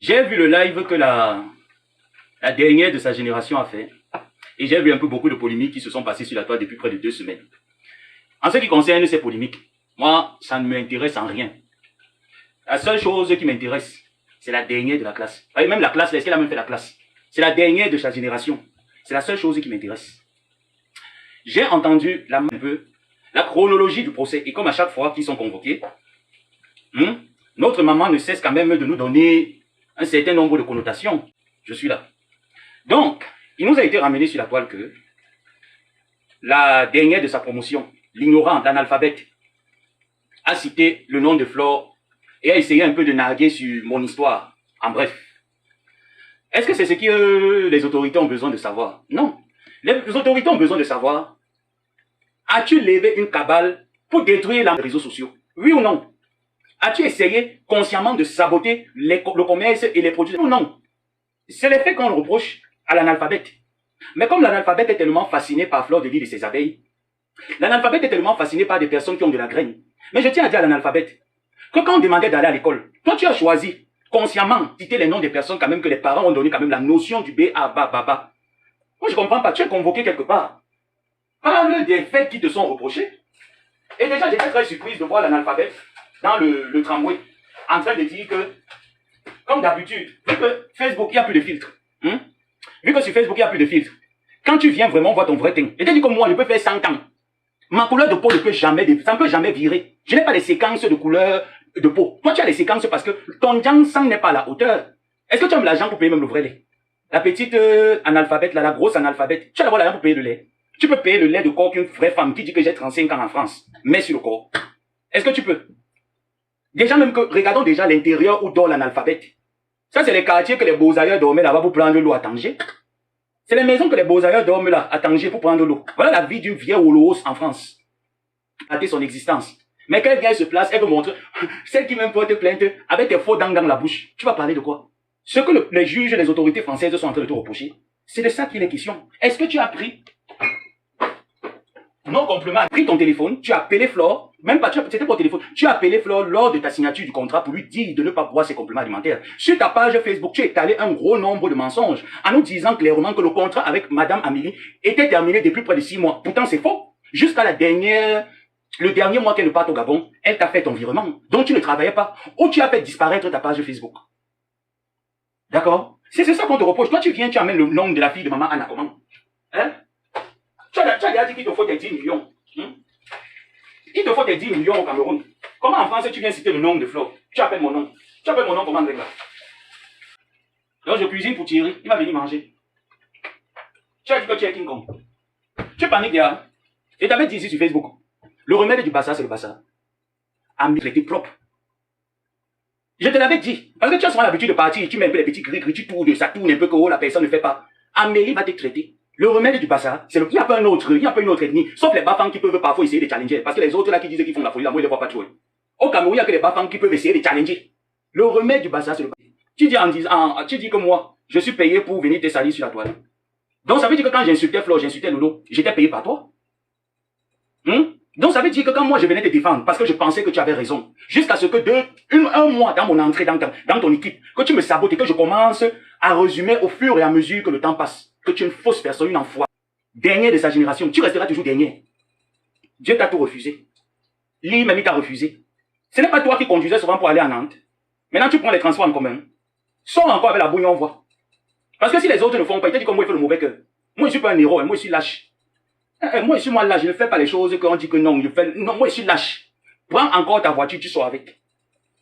J'ai vu le live que la dernière de sa génération a fait. Et j'ai vu un peu beaucoup de polémiques qui se sont passées sur la toile depuis près de 2 semaines. En ce qui concerne ces polémiques, moi, ça ne m'intéresse en rien. La seule chose qui m'intéresse, c'est la dernière de la classe. Et même la classe, est-ce qu'elle a même fait la classe? C'est la dernière de sa génération. C'est la seule chose qui m'intéresse. J'ai entendu un peu la chronologie du procès. Et comme à chaque fois qu'ils sont convoqués, notre maman ne cesse quand même de nous donner un certain nombre de connotations. Je suis là. Donc, il nous a été ramené sur la toile que la dernière de sa promotion, l'ignorante, l'analphabète, a cité le nom de Flore et a essayé un peu de narguer sur mon histoire. En bref. Est-ce que c'est ce que les autorités ont besoin de savoir? Non. Les autorités ont besoin de savoir, as-tu levé une cabale pour détruire les réseaux sociaux? Oui ou non? As-tu essayé consciemment de saboter le commerce et les produits? Oui ou non? C'est l'effet qu'on reproche à l'analphabète. Mais comme l'analphabète est tellement fasciné par Fleur de Lys et ses abeilles, l'analphabète est tellement fasciné par des personnes qui ont de la graine. Mais je tiens à dire à l'analphabète que quand on demandait d'aller à l'école, toi tu as choisi consciemment citer les noms des personnes quand même que les parents ont donné quand même la notion du B, A, ba, ba, ba. Moi je comprends pas, tu es convoqué quelque part. Parle des faits qui te sont reprochés. Et déjà j'étais très surprise de voir l'analphabète dans le tramway en train de dire que, comme d'habitude, vu que Facebook il n'y a plus de filtre, vu que sur Facebook il n'y a plus de filtre, quand tu viens vraiment voir ton vrai teint, et tu dis comme moi je peux faire 100 ans, ma couleur de peau ne peut jamais, ça ne peut jamais virer. Je n'ai pas les séquences de couleur de peau. Toi, tu as les séquences parce que ton sang n'est pas à la hauteur. Est-ce que tu as de l'argent pour payer même le vrai lait? La petite analphabète, la grosse analphabète, tu as d'abord l'argent pour payer le lait. Tu peux payer le lait de corps qu'une vraie femme qui dit que j'ai 35 ans en France, met sur le corps. Est-ce que tu peux? Déjà même que, regardons déjà l'intérieur où dort l'analphabète. Ça, c'est les quartiers que les beaux-ailleurs dormaient là-bas pour prendre l'eau à Tanger. C'est les maisons que les beaux-ailleurs dorment là, à Tanger pour prendre l'eau. Voilà la vie d'une vieille Holos en France. Rater son existence. Mais quand elle vient se place, elle veut montrer, celle qui même porte plainte, avec tes faux dents dans la bouche. Tu vas parler de quoi? Ce que les juges et les autorités françaises sont en train de te reprocher, c'est de ça qu'il est question. Est-ce que tu as pris, non complément, pris ton téléphone, tu as appelé Flore, même pas, c'était pas au téléphone, tu as appelé Flore lors de ta signature du contrat pour lui dire de ne pas boire ses compléments alimentaires. Sur ta page Facebook, tu as étalé un gros nombre de mensonges en nous disant clairement que le contrat avec Madame Amélie était terminé depuis près de 6 mois. Pourtant, c'est faux. Jusqu'à le dernier mois qu'elle part au Gabon, elle t'a fait ton virement, donc tu ne travaillais pas, ou tu as fait disparaître ta page Facebook. D'accord? C'est ça qu'on te reproche. Toi, tu viens, tu amènes le nom de la fille de maman Anna, comment? Hein? Tu as déjà dit qu'il te faut tes 10 millions. Il te faut tes 10 millions au Cameroun. Comment en France tu viens citer le nom de Flore? Tu appelles mon nom. Tu appelles mon nom comment, Greg? Donc je cuisine pour Thierry, il va venir manger. Tu as dit que tu es King Kong. Tu paniques déjà. Et tu avais dit ici sur Facebook. Le remède du bassa, c'est le bassa. Amélie était propre. Je te l'avais dit. Parce que tu as souvent l'habitude de partir, tu mets un peu les petits gris, tu tournes, ça tourne un peu que oh, la personne ne fait pas. Amélie va te traiter. Le remède du bassa, c'est il n'y a pas un autre, il n'y a pas une autre ethnie. Sauf les bafans qui peuvent parfois essayer de challenger. Parce que les autres là qui disent qu'ils font la folie, là, moi, je ne les vois pas jouer. Au Cameroun, il n'y a que les bafans qui peuvent essayer de challenger. Le remède du bassa, c'est le bassa. Tu dis que moi, je suis payé pour venir te salir sur la toile. Donc ça veut dire que quand j'insultais Flore, j'insultais Lolo, j'étais payé par toi. Donc ça veut dire que quand moi je venais te défendre, parce que je pensais que tu avais raison, jusqu'à ce que un mois dans mon entrée dans ton équipe, que tu me sabotes et que je commence à résumer au fur et à mesure que le temps passe, que tu es une fausse personne, une enfoirée, dernière de sa génération, tu resteras toujours dernier. Dieu t'a tout refusé. Lui même il t'a refusé. Ce n'est pas toi qui conduisais souvent pour aller à Nantes. Maintenant tu prends les transports en commun. Sors encore avec la bouille, on voit. Parce que si les autres ne font pas, il te dit comme moi il fait le mauvais cœur. Moi je suis pas un héros, moi je suis lâche. Moi, je suis là, je ne fais pas les choses qu'on dit que non, non, moi, je suis lâche. Prends encore ta voiture, tu sors avec.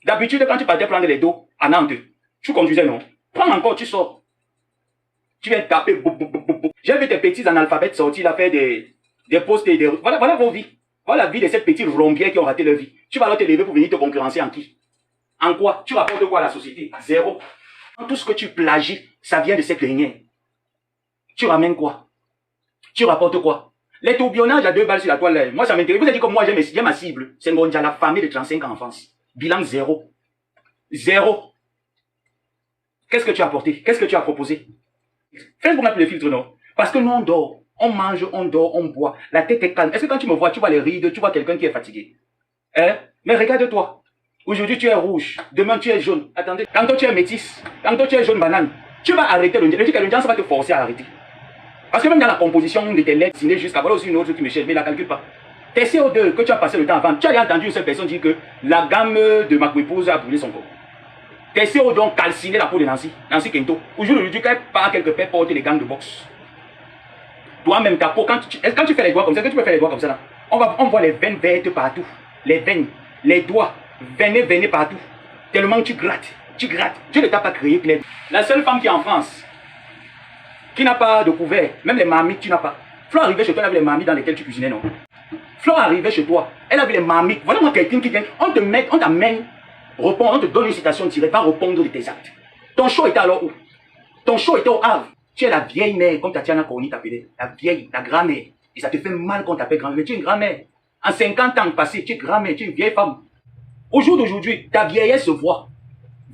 D'habitude, quand tu partais prendre les dos à Nantes, tu conduisais, non? Prends encore, tu sors. Tu viens taper, J'ai vu tes petits analphabètes sortir, là, faire des posts et des... Voilà vos vies. Voilà la vie de ces petits rombières qui ont raté leur vie. Tu vas alors te lever pour venir te concurrencer en qui? En quoi? Tu rapportes quoi à la société? Zéro. Tout ce que tu plagies, ça vient de cette dernière. Tu ramènes quoi? Tu rapportes quoi? Les tourbillonnages à 2 balles sur la toile, là, moi ça m'intéresse. Vous avez dit comme moi j'ai ma cible. C'est Ngonja, la famille de 35 ans en France. Bilan 0. 0. Qu'est-ce que tu as apporté? Qu'est-ce que tu as proposé? Facebook n'a plus de filtre, non? Parce que nous on dort, on mange, on dort, on boit. La tête est calme. Est-ce que quand tu me vois, tu vois les rides, tu vois quelqu'un qui est fatigué? Mais regarde-toi. Aujourd'hui, tu es rouge. Demain, tu es jaune. Attendez, tantôt tu es métisse. Tantôt tu es jaune banane. Tu vas arrêter le Ndjang, ça va te forcer à arrêter. Parce que même dans la composition de tes lettres signées jusqu'à voilà aussi une autre qui me cherche, mais la calcule pas. Tes CO2 que tu as passé le temps avant, tu as entendu une seule personne dire que la gamme de ma épouse a brûlé son corps. Tes CO2 ont calciné la peau de Nancy Kento. Aujourd'hui, qu'elle part quelque part porter les gammes de boxe. Toi-même, ta peau, quand tu fais les doigts comme ça, que tu peux faire les doigts comme ça là, on voit les veines vertes partout. Les veines, les doigts, veines partout. Tellement que tu grattes. Dieu ne t'a pas créé plein. La seule femme qui est en France, qui n'a pas de couvert, même les mamies, tu n'as pas. Flo arrivait chez toi, elle avait les mamies dans lesquelles tu cuisinais, non? Flo arrivait chez toi, elle avait les mamies. Voilà moi quelqu'un qui vient, on t'amène, on te donne une citation directe, va répondre de tes actes. Ton show était alors où? Ton show était au Havre. Tu es la vieille mère, comme Tatiana Corny t'appelait. La vieille, la grand-mère. Et ça te fait mal qu'on t'appelle grand-mère. Tu es une grand-mère. En 50 ans passés, tu es grand-mère, tu es une vieille femme. Au jour d'aujourd'hui, ta vieillesse se voit.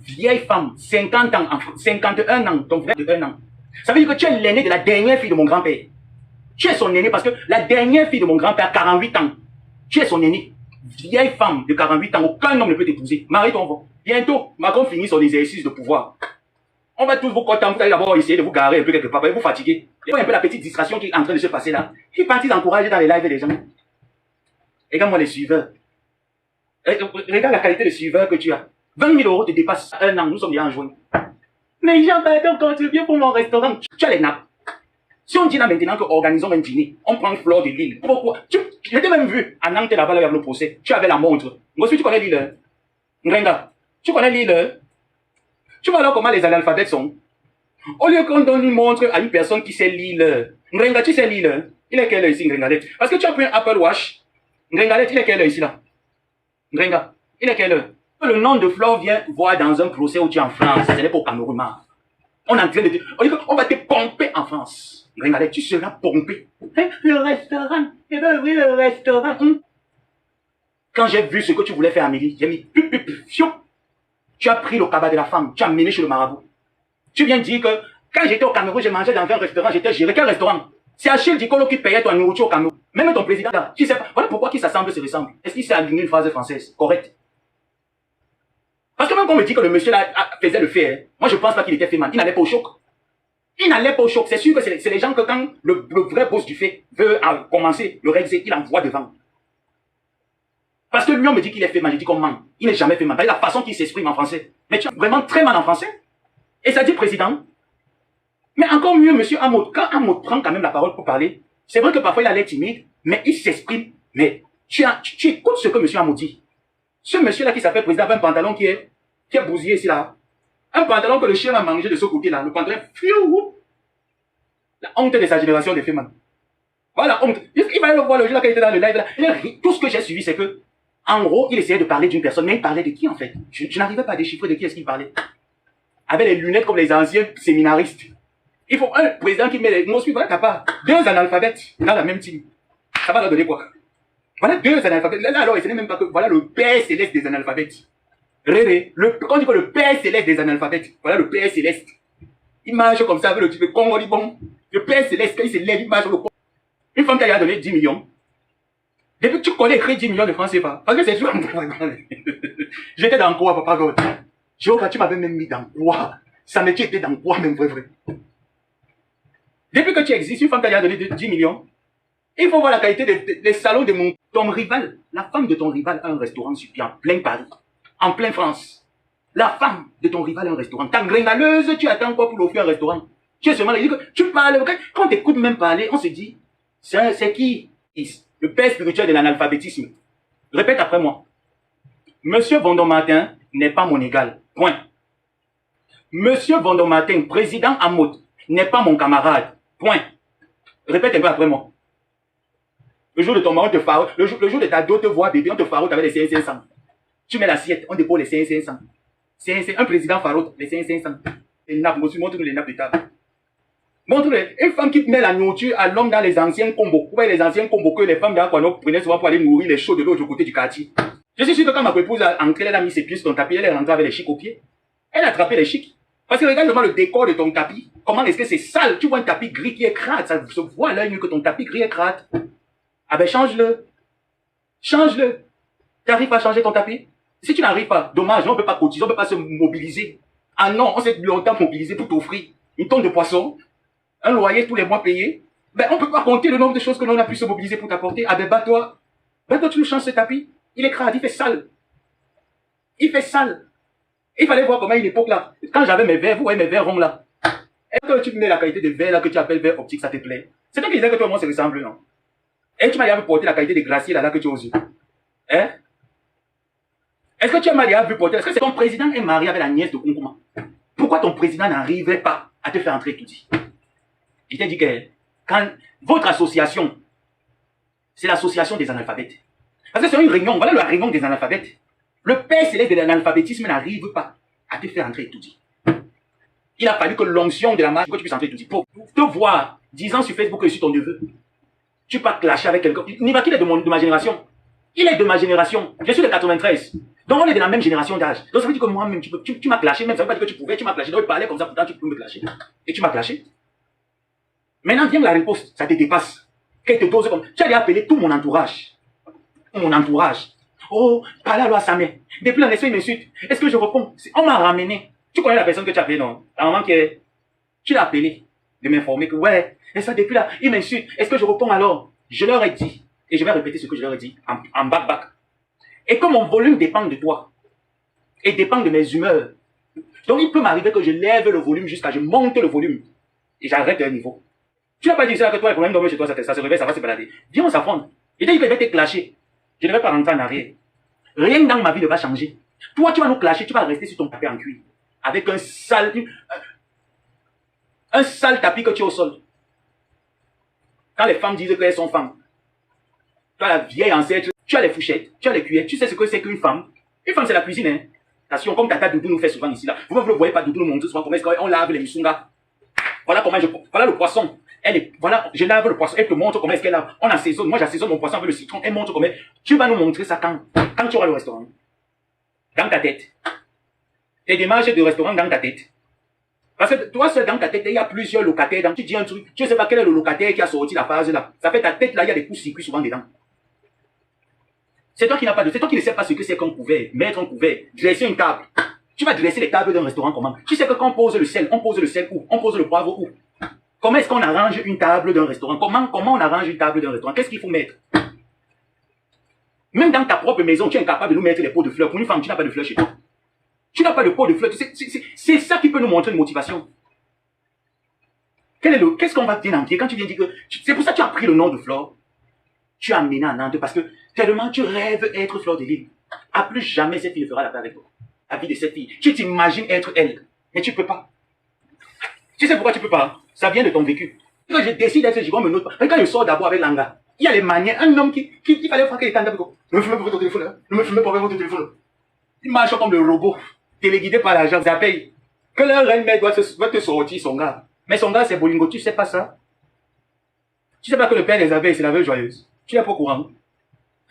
Vieille femme, 50 ans, 51 ans, ton frère de 1 an. Ça veut dire que tu es l'aîné de la dernière fille de mon grand-père. Tu es son aîné parce que la dernière fille de mon grand-père a 48 ans. Tu es son aîné. Vieille femme de 48 ans, aucun homme ne peut t'épouser. Marie-toi. Bientôt, Macron finit son exercice de pouvoir. On va tous vous contenter, vous allez d'abord essayer de vous garer un peu quelque part, vous fatiguer. Et un peu la petite distraction qui est en train de se passer là. Qui partit d'encourager dans les lives des gens. Regarde-moi les suiveurs. Regarde la qualité de suiveurs que tu as. 20 000 euros te dépassent 1 an, nous sommes déjà en juin. Mais Jean, pardon, contribuer pour mon restaurant. Tu as les nappes. Si on dit là maintenant que organisons un dîner, on prend Flore de Lille. Pourquoi? Je t'ai même vu à Nantes là-bas, là, avec le procès. Tu avais la montre. Moi, tu connais Lille. Ngrenga, tu connais Lille. Tu vois alors comment les analphabètes sont. Au lieu qu'on donne une montre à une personne qui sait lire. Ngrenga, tu sais lire. Il est quelle heure ici, Ngrengalet? Parce que tu as pris un Apple Watch. Ngrengalet, il est quelle heure ici là? Ngrenga, il est quelle heure? Le nom de Flore vient voir dans un procès où tu es en France. Ce n'est pas au Cameroun. On est en train de te... On va te pomper en France. Ngrengalet, tu seras pompé. Hein? Le restaurant. Il va ouvrir le restaurant. Quand j'ai vu ce que tu voulais faire, Amélie, j'ai mis... Tu as pris le cabas de la femme, tu as mené chez le marabout. Tu viens dire que quand j'étais au Cameroun, j'ai mangé dans un restaurant, j'étais géré. Quel restaurant? C'est Achille Dicolo qui payait ton nourriture au Cameroun. Même ton président, tu sais pas. Voilà pourquoi qui s'assemble se ressemble. Est-ce qu'il s'est aligné une phrase française correcte? Parce que même quand on me dit que le monsieur là faisait le fait, hein, moi je pense pas qu'il était fait man. Il n'allait pas au choc. Il n'allait pas au choc. C'est sûr que c'est les gens que quand le vrai boss du fait veut commencer le règle, il envoie devant. Parce que lui, on me dit qu'il est fait mal. Je dis qu'on ment. Il n'est jamais fait mal. La façon qu'il s'exprime en français. Mais tu as vraiment très mal en français. Et ça dit président. Mais encore mieux, monsieur Hamoud. Quand Hamoud prend quand même la parole pour parler, c'est vrai que parfois il a l'air timide, mais il s'exprime. Mais tu écoutes ce que monsieur Hamoud dit. Ce monsieur-là qui s'appelle président avait un pantalon qui est bousillé ici là. Un pantalon que le chien a mangé de ce côté-là. Le pantalon, la honte de sa génération des femmes. Voilà, honte. Il va le voir le jour là quand il était dans le live là. Tout ce que j'ai suivi, c'est que en gros, il essayait de parler d'une personne, mais il parlait de qui en fait? Je n'arrivais pas à déchiffrer de qui est-ce qu'il parlait. Avec les lunettes comme les anciens séminaristes. Il faut un président qui met les... Moi, voilà, t'as pas 2 analphabètes dans la même team. Ça va leur donner quoi? Voilà 2 analphabètes. Là, alors, ce n'est même pas que... Voilà le Père Céleste des analphabètes. Réré. Quand on dit que le Père Céleste des analphabètes, voilà le Père Céleste. Il marche comme ça avec le type de Congo bon. Le Père Céleste, quand il se lève, il marche sur le pont. Une femme qui a donné 10 millions. Depuis que tu connais écrit 10 millions de francs CFA, parce que c'est sûr. J'étais dans quoi, papa God? Jéhovah, tu m'avais même mis dans quoi? Ça me tu étais dans quoi, même vrai? Depuis que tu existes, une femme qui a donné 10 millions, il faut voir la qualité des salons de ton rival. La femme de ton rival a un restaurant en plein Paris, en plein France. La femme de ton rival a un restaurant. Ta gringaleuse, tu attends quoi pour l'offrir un restaurant? Tu es seulement là, tu parles, quand on t'écoute même parler, on se dit, c'est qui? Le père spirituel de l'analphabétisme. Répète après moi. Monsieur Vondomartin n'est pas mon égal. Point. Monsieur Vondomartin, président Hamoud, n'est pas mon camarade. Point. Répète un peu après moi. Le jour de ton mari, on te faroute. Le jour de ta dot te voit bébé, on te faroute avec les 500. Tu mets l'assiette, on dépose les 500. Un président faroute, les 500. Les nappes, montre-nous les nappes de table. Montre-le. Une femme qui met la nourriture à l'homme dans les anciens combos. Ouais, les anciens combos que les femmes d'Aquano prenaient souvent pour aller nourrir les chauds de l'autre côté du quartier. Je suis sûr que quand ma épouse a entré, elle a mis ses pieds sur ton tapis, elle est rentrée avec les chics aux pieds. Elle a attrapé les chics. Parce que regarde le décor de ton tapis. Comment est-ce que c'est sale? Tu vois un tapis gris qui est crade. Ça se voit à l'œil nu que ton tapis gris est crade. Ah ben change-le. Change-le. Tu arrives à changer ton tapis? Si tu n'arrives pas, dommage, on ne peut pas cotiser, on ne peut pas se mobiliser. Ah non, on s'est longtemps mobilisé pour t'offrir une tonne de poissons, un loyer tous les mois payé. Ben, on ne peut pas compter le nombre de choses que l'on a pu se mobiliser pour t'apporter. Ah ben, bats-toi, tu nous changes ce tapis. Il est crade, il fait sale. Il fait sale. Il fallait voir comment une époque là, quand j'avais mes verres, vous voyez mes verres ronds là. Est-ce que tu mets la qualité de verre là que tu appelles verre optique, ça te plaît? C'est toi qui disais que toi et moi se ressemble, non? Et tu m'as déjà vu porter la qualité des glaciers là que tu as aux yeux. Hein? Est-ce que tu as déjà vu porter? Est-ce que c'est ton président est marié avec la nièce de Kunkuma? Pourquoi ton président n'arrivait pas à te faire entrer tout dit? Je t'ai dit que quand votre association, c'est l'association des analphabètes. Parce que c'est une réunion, voilà la réunion des analphabètes. Le père céleste de l'analphabétisme n'arrive pas à te faire entrer tout dit. Il a fallu que l'onction de la marche, que tu puisses entrer tout dit. Pour te voir, disant sur Facebook que je suis ton neveu, tu peux clasher avec quelqu'un. Nibaki est de ma génération. Il est de ma génération. Je suis de 93. Donc on est de la même génération d'âge. Donc ça veut dire que moi-même, tu m'as clashé, même ça veut pas dire que tu pouvais, tu m'as clashé. Donc il parlait comme ça, pourtant tu peux me clasher. Et tu m'as clashé. Maintenant vient la riposte, ça te dépasse. Qu'elle te dose comme. Tu allais appeler tout mon entourage. Mon entourage. Oh, parle à Samé. Depuis la naissance, il m'insulte. Est-ce que je réponds? On m'a ramené. Tu connais la personne que tu as appelée, non? La maman qui est. Tu l'as appelé de m'informer que, ouais, et ça depuis là, il m'insulte. Est-ce que je réponds alors? Je leur ai dit, et je vais répéter ce que je leur ai dit en back. Et comme mon volume dépend de toi, et dépend de mes humeurs, donc il peut m'arriver que je lève le volume jusqu'à, je monte le volume, et j'arrête d'un niveau. Tu n'as pas dit ça que toi, le problème dormir chez toi, ça se réveille, ça va se balader. Viens, on s'affronte. Et dès qu'il va te clasher, je ne vais pas rentrer en arrière. Rien dans ma vie ne va changer. Toi, tu vas nous clasher, tu vas rester sur ton tapis en cuir, avec un sale tapis que tu es au sol. Quand les femmes disent qu'elles sont femmes, tu as la vieille ancêtre, tu as les fourchettes, tu as les cuillères, tu sais ce que c'est qu'une femme. Une femme, c'est la cuisine, hein. Attention, comme Tata Doudou nous fait souvent ici, là. Vous ne le voyez pas, Doudou nous montre souvent comment est-ce qu'on lave les musungas. Voilà comment voilà le poisson. Voilà, je lave le poisson, elle te montre comment est-ce qu'elle lave. On assaisonne, moi j'assaisonne mon poisson avec le citron, elle montre comment. Tu vas nous montrer ça quand tu auras le restaurant. Dans ta tête. Tes démarches de restaurant dans ta tête. Parce que toi seul dans ta tête, il y a plusieurs locataires. Tu dis un truc, tu ne sais pas quel est le locataire qui a sorti la phase là. Ça fait ta tête là, il y a des coups-circuits souvent dedans. C'est toi qui n'as pas de, c'est toi qui ne sais pas ce que c'est qu'un couvert, mettre un couvert, dresser une table. Tu vas dresser les tables d'un restaurant comment? Tu sais que quand on pose le sel où? On pose le poivre où? Comment est-ce qu'on arrange une table d'un restaurant? Comment on arrange une table d'un restaurant? Qu'est-ce qu'il faut mettre? Même dans ta propre maison, tu es incapable de nous mettre les pots de fleurs. Pour une femme, tu n'as pas de fleurs chez toi. Tu n'as pas de pot de fleurs. C'est ça qui peut nous montrer une motivation. Qu'est-ce qu'on va te dire en pied quand tu viens dire que... C'est pour ça que tu as pris le nom de Flore. Tu as amené à Nantes parce que tellement tu rêves être Flore de Lille. À plus jamais cette fille ne fera la paix avec toi. La vie de cette fille. Tu t'imagines être elle. Mais tu ne peux pas. Tu sais pourquoi tu ne peux pas? Ça vient de ton vécu. Quand je décide d'être gigon, me note pas. Quand je sors d'abord avec Langa, il y a les manières. Un homme qui fallait voir qu'il était en train de... Ne me filmez pas votre téléphone là. Ne me filmez pas votre téléphone. Il marche comme le robot. Téléguidé par l'agent, ça paye. Que le reine mère doit te sortir son gars. Mais son gars, c'est Bolingo, tu sais pas ça? Tu sais pas que le père des abeilles, c'est la veuve joyeuse. Tu n'es pas au courant.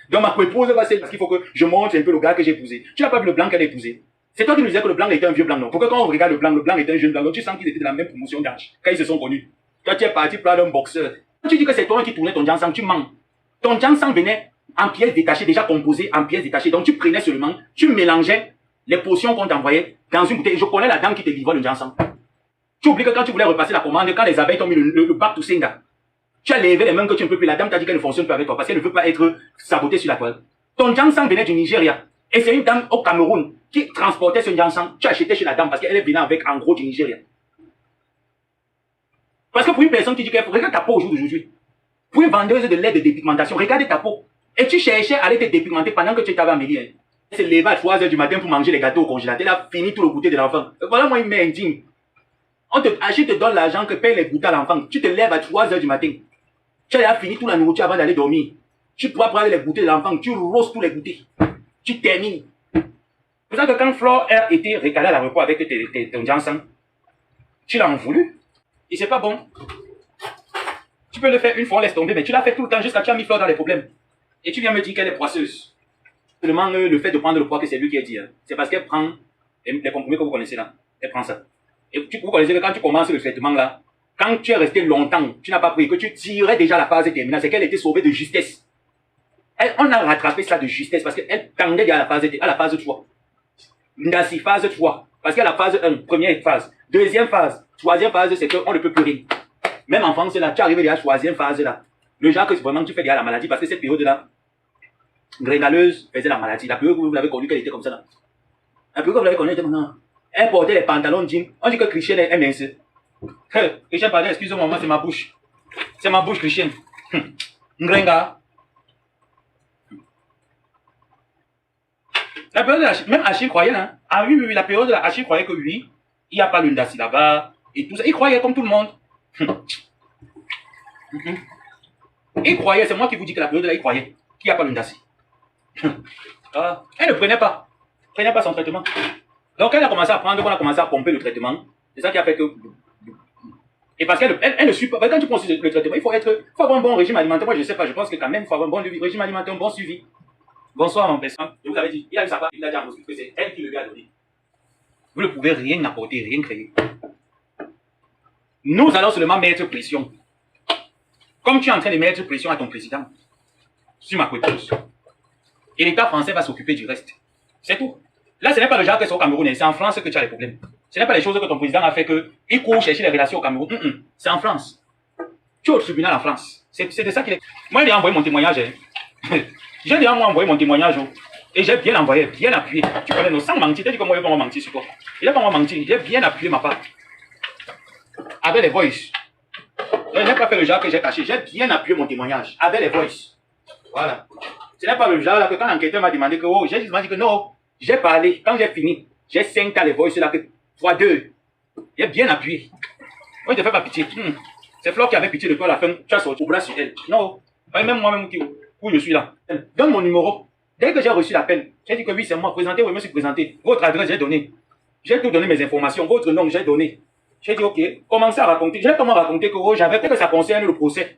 Donc ma épouse va c'est parce qu'il faut que je montre un peu le gars que j'ai épousé. Tu n'as pas vu le blanc qu'elle a épousé. C'est toi qui nous disais que le blanc était un vieux blanc, non? Pourquoi quand on regarde le blanc était un jeune blanc, donc tu sens qu'ils étaient de la même promotion d'âge, quand ils se sont connus. Toi, tu es parti pour un boxeur. Quand tu dis que c'est toi qui tournais ton jansang, tu mens. Ton jansang venait en pièces détachées, déjà composées en pièces détachées. Donc tu prenais seulement, tu mélangeais les potions qu'on t'envoyait dans une bouteille. Je connais la dame qui te livrait le jansang. Tu oublies que quand tu voulais repasser la commande, quand les abeilles t'ont mis le bac to senga, tu as levé les mains que tu ne peux plus. La dame t'a dit qu'elle ne fonctionne pas avec toi parce qu'elle ne veut pas être sabotée sur la toile. Ton jansang venait du Nigeria. Et c'est une dame au Cameroun qui transportait ce jansang. Tu achetais chez la dame parce qu'elle venait avec en gros du Nigeria. Parce que pour une personne qui dit qu'elle regarde ta peau au jour d'aujourd'hui. Pour une vendeuse de lait de dépigmentation, regarde ta peau. Et tu cherchais à aller te dépigmenter pendant que tu étais à Amélie. Elle s'est levée à 3 h du matin pour manger les gâteaux au congélateur. Elle a fini tout le goûter de l'enfant. Voilà moi une mère indigne. Je te donne l'argent que paye les goûters à l'enfant. Tu te lèves à 3 h du matin. Tu as fini toute la nourriture avant d'aller dormir. Tu pourras prendre les goûters de l'enfant. Tu roses tous les goûters. Tu termines. C'est pour ça que quand Flore a été recalé à l'aéroport avec ton jansang, tu l'as en voulu. Et c'est pas bon. Tu peux le faire une fois, on laisse tomber, mais tu l'as fait tout le temps jusqu'à tu as mis Flore dans les problèmes. Et tu viens me dire qu'elle est poisseuse. Seulement le fait de prendre le poids que c'est lui qui a dit. Hein. C'est parce qu'elle prend les compromis que vous connaissez là. Elle prend ça. Et vous connaissez que quand tu commences le traitement là, quand tu es resté longtemps, tu n'as pas pris, que tu tirais déjà la phase terminale, c'est qu'elle était sauvée de justesse. On a rattrapé ça de justesse parce qu'elle tendait à la phase 3. Ndassi, phase 3. Parce qu'il y a la phase 1, première phase. Deuxième phase. Troisième phase, c'est qu'on ne peut plus rien. Même en France, là, tu arrives à la troisième phase, là. Le genre que vraiment tu fais derrière la maladie, parce que cette période-là, Grégaleuse faisait la maladie. La période que vous l'avez connue, qu'elle était comme ça, là. La période que vous l'avez connue, elle était comme ça. Elle portait les pantalons jeans. On dit que Christian est mince. Christian, pardon, excusez-moi, c'est ma bouche. C'est ma bouche, Christian. Ngrenga. La période de même Achille croyait, hein. Ah oui, la période de Achille croyait que oui, il n'y a pas le Ndassi là-bas, et tout ça. Il croyait comme tout le monde. Il croyait, c'est moi qui vous dis que la période là, il croyait qu'il n'y a pas le Ndassi. Elle ne prenait pas son traitement. Donc elle a commencé à prendre, on a commencé à pomper le traitement. C'est ça qui a fait que... Et parce qu'elle ne suit pas, quand tu prends le traitement, il faut avoir un bon régime alimentaire. Moi je ne sais pas, je pense que quand même, il faut avoir un bon régime alimentaire, un bon suivi. Bonsoir mon personne. Je vous avais dit, il a eu sa part, il a dit à Moscou que c'est elle qui le lui a donné. Vous ne pouvez rien apporter, rien créer. Nous allons seulement mettre pression. Comme tu es en train de mettre pression à ton président, sur ma cauteuse. Et l'État français va s'occuper du reste. C'est tout. Là, ce n'est pas le genre que c'est au Cameroun, c'est en France que tu as les problèmes. Ce n'est pas les choses que ton président a fait qu'il court chercher les relations au Cameroun. C'est en France. Tu es au tribunal en France. C'est de ça qu'il est. Moi, j'ai envoyé mon témoignage. J'ai déjà envoyé mon témoignage. Et j'ai bien envoyé, bien appuyé. Tu connais nos sans mentir. Tu dis que moi, il ne va pas mentir sur toi. Il ne va pas mentir. J'ai bien appuyé ma part. Avec les voices. Je n'ai pas fait le genre que j'ai caché. J'ai bien appuyé mon témoignage. Avec les voices. Voilà. Ce n'est pas le genre là que quand l'enquêteur m'a demandé que, j'ai dit que non. J'ai parlé. Quand j'ai fini, j'ai 5 tas les voices là que 3, 2. J'ai bien appuyé. Moi, je ne te fais pas pitié. C'est Flore qui avait pitié de toi à la fin. Tu as sorti au bras sur elle. Non. Même moi-même où je suis là. Donne mon numéro. Dès que j'ai reçu l'appel, j'ai dit que oui, c'est moi. Présentez, oui, je me suis présenté. Votre adresse, j'ai donné. J'ai tout donné mes informations. Votre nom, j'ai donné. J'ai dit, ok, commencez à raconter. Je n'ai pas raconté que j'avais que ça concerne le procès.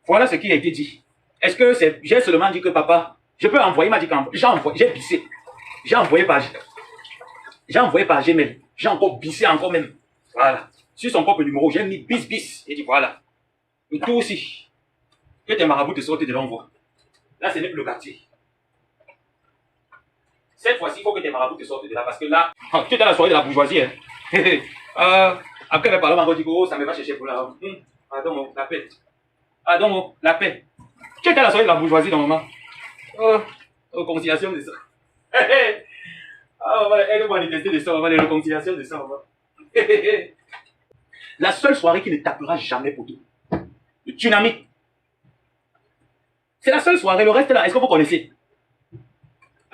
Voilà ce qui a été dit. Est-ce que c'est. J'ai seulement dit que papa, je peux envoyer, il m'a dit j'ai bissé. J'ai envoyé par Gmail. J'ai encore bissé encore même. Voilà. Sur son propre numéro, j'ai mis bis. J'ai dit voilà. Et toi aussi. Que tes marabouts te sortent de l'envoi. Là, ce n'est plus le quartier. Cette fois-ci, il faut que tes marabouts te sortent de là. Parce que là, tu es dans la soirée de la bourgeoisie. Après, mes parents m'ont dit que ça me va chercher pour la. Pardon, la paix. Pardon, la paix. Tu es dans la soirée de la bourgeoisie, normalement. Conciliation de ça. Aide-moi à détester de ça, les réconciliations de ça. La seule soirée qui ne tapera jamais pour tout. Le tsunami. C'est la seule soirée, le reste là, est-ce que vous connaissez?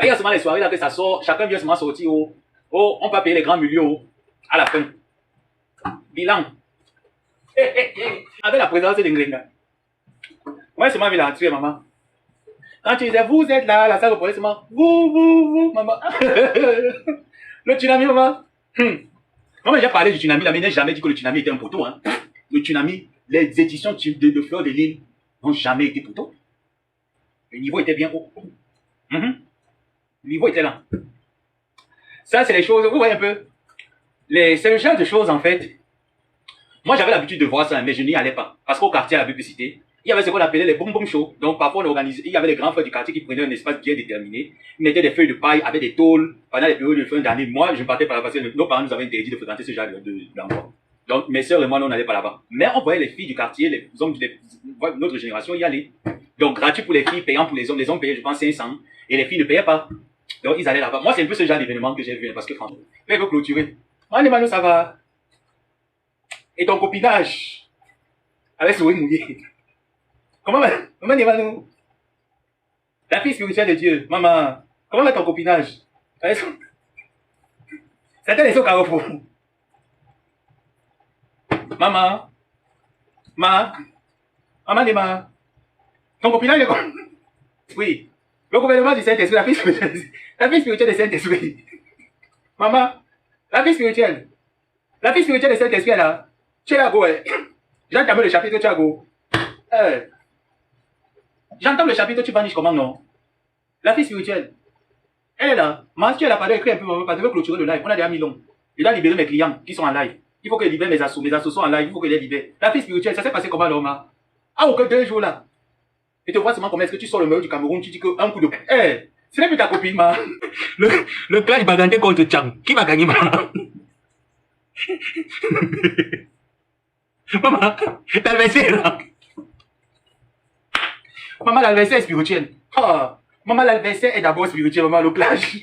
Il y a seulement les soirées là que ça sort, chacun vient seulement sortir. On peut payer les grands millions à la fin. Bilan. Avec la présence de Ngrenga. Moi, c'est moi qui l'ai tué, maman. Quand tu disais, vous êtes là, la salle de police, maman. Vous, maman. Le tsunami, maman. Maman, j'ai parlé du tsunami, là, mais je n'ai jamais dit que le tsunami était un poteau. Hein. Le tsunami, les éditions de Fleur de Lille n'ont jamais été poteau. Le niveau était bien haut. Le niveau était là. Ça, c'est les choses, vous voyez un peu. C'est le genre de choses, en fait. Moi, j'avais l'habitude de voir ça, mais je n'y allais pas. Parce qu'au quartier, à la publicité, il y avait ce qu'on appelait les boum shows. Donc, parfois, on organisait, il y avait les grands frères du quartier qui prenaient un espace bien déterminé. Ils mettaient des feuilles de paille avec des tôles pendant les périodes de fin d'année. Moi, je ne partais pas là parce que nos parents nous avaient interdit de fréquenter ce genre d'endroit. Donc, mes sœurs et moi, nous, on n'allait pas là-bas. Mais on voyait les filles du quartier, les hommes de notre génération y aller. Donc, gratuit pour les filles, payant pour les hommes. Les hommes payaient, je pense, 500. Et les filles ne payaient pas. Donc, ils allaient là-bas. Moi, c'est un peu ce genre d'événement que j'ai vu, parce que franchement, ils veulent clôturer. Moi, les Manu, ça va. Et ton copinage avec souris mouillé. Comment Manu? La fille spirituelle de Dieu, maman, comment va ton copinage? C'était les sauts carrefour. Maman, Maman, ton copinage est comme. Oui. Le gouvernement du Saint-Esprit, la fille spirituelle du Saint-Esprit. Maman, la fille spirituelle du Saint-Esprit, là. Tu es là, go, j'entends le chapitre, tu es là, go. J'entends le chapitre, tu vaniches comment, non? La fille spirituelle, elle est là. Moi, tu es là, pardon, écris un peu, parce que je veux clôturer le live. On a déjà mis long. Je dois libérer mes clients qui sont en live. Il faut que je libère mes assos. Mes assos sont en live, il faut que je les libère. La fille spirituelle, ça s'est passé comment, là, Omar? Ah, aucun 2 jours, là. Et te vois seulement comment est-ce que tu sors le meilleur du Cameroun, tu dis qu'un coup de... Eh, ce n'est plus ta copine, ma. Le clash baganté contre Chang. Qui va gagner, ma? Maman, l'adversaire là. Maman, l'adversaire est spirituel. Ah, maman, l'adversaire est d'abord spirituel, maman, le clash.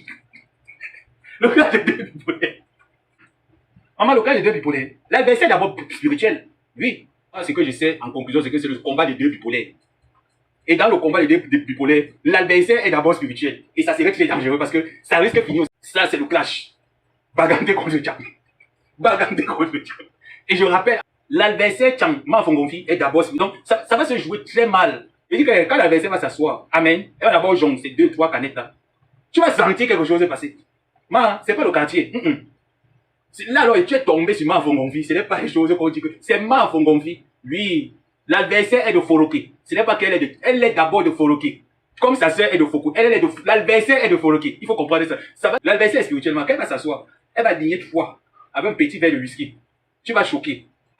Le clash de deux bipolaires. Maman, le clash de deux bipolaires. L'adversaire est d'abord spirituel. Oui. Ah, ce que je sais en conclusion, c'est que c'est le combat des deux bipolaires. Et dans le combat des deux bipolaires, l'adversaire est d'abord spirituel. Et ça serait très dangereux parce que ça risque de finir. Ça, c'est le clash. Baganté contre Chang. Baganté contre Chang. Et je rappelle, l'adversaire Chang Mafongonfi est d'abord spirituel. Donc, ça va se jouer très mal. Je dis que quand l'adversaire va s'asseoir, amen, elle va d'abord jongler ces 2-3 canettes là. Tu vas sentir quelque chose se passer. Ma, c'est pas le quartier. Là, alors, tu es tombé sur Mafongonfi. Ce n'est pas les choses qu'on dit que c'est Mafongonfi. Oui. L'adversaire est de Foroké. Ce n'est pas qu'elle est de... Elle est d'abord de Foroké. Comme sa sœur est de Foko. L'adversaire est de Foroké. Il faut comprendre ça. L'adversaire est spirituellement. Quand elle va s'asseoir, elle va digner 3 avec un petit verre de whisky. Tu vas choquer.